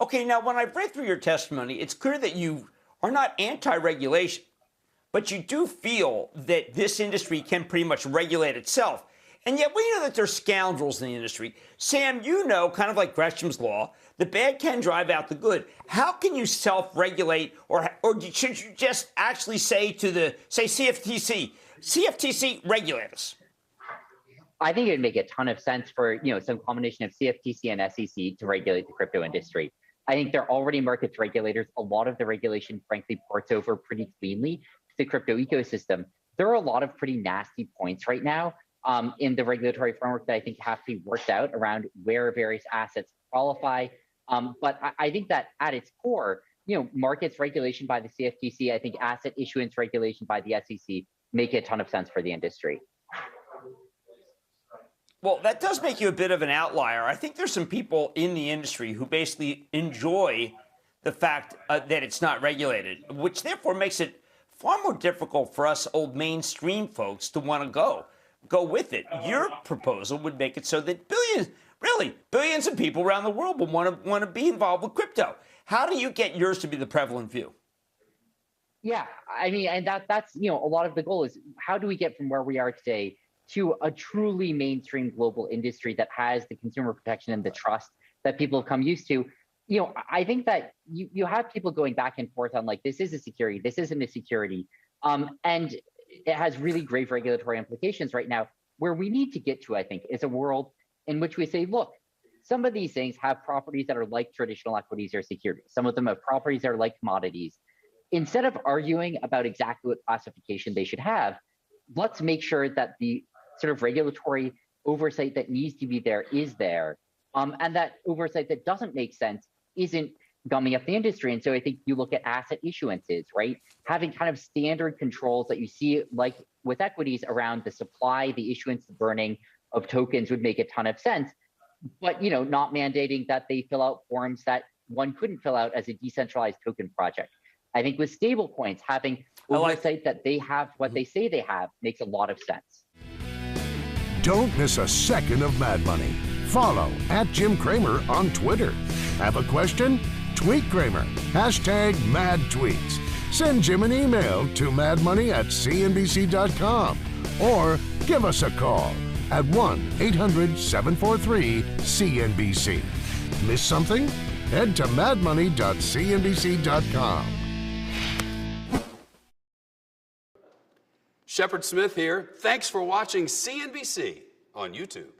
Okay, now when I've read through your testimony, it's clear that you are not anti-regulation, but you do feel that this industry can pretty much regulate itself. And yet we know that there's scoundrels in the industry. Sam, you know, kind of like Gresham's law, the bad can drive out the good. How can you self-regulate, or should you just actually say to CFTC, regulate us? I think it would make a ton of sense for, some combination of CFTC and SEC to regulate the crypto industry. I think they're already markets regulators. A lot of the regulation, frankly, ports over pretty cleanly to the crypto ecosystem. There are a lot of pretty nasty points right now in the regulatory framework that I think have to be worked out around where various assets qualify. But I think that at its core, markets regulation by the CFTC, I think asset issuance regulation by the SEC make a ton of sense for the industry. Well, that does make you a bit of an outlier. I think there's some people in the industry who basically enjoy the fact that it's not regulated, which therefore makes it far more difficult for us old mainstream folks to want to go with it. Your proposal would make it so that billions of people around the world will want to be involved with crypto. How do you get yours to be the prevalent view? Yeah, I mean, and that's a lot of the goal is how do we get from where we are today to a truly mainstream global industry that has the consumer protection and the trust that people have come used to. I think that you have people going back and forth on like, this is a security, this isn't a security. And it has really grave regulatory implications right now. Where we need to get to, I think, is a world in which we say, look, some of these things have properties that are like traditional equities or securities. Some of them have properties that are like commodities. Instead of arguing about exactly what classification they should have, let's make sure that the sort of regulatory oversight that needs to be there is there, and that oversight that doesn't make sense isn't gumming up the industry. And so I think you look at asset issuances, right? Having kind of standard controls that you see like with equities around the supply, the issuance, the burning of tokens would make a ton of sense, but not mandating that they fill out forms that one couldn't fill out as a decentralized token project. I think with stable coins, having oversight that they have what they say they have makes a lot of sense. Don't miss a second of Mad Money. Follow @Jim Cramer on Twitter. Have a question? Tweet Cramer. #MadTweets. Send Jim an email to madmoney@cnbc.com or give us a call at 1-800-743-CNBC. Miss something? Head to madmoney.cnbc.com. Shepard Smith here. Thanks for watching CNBC on YouTube.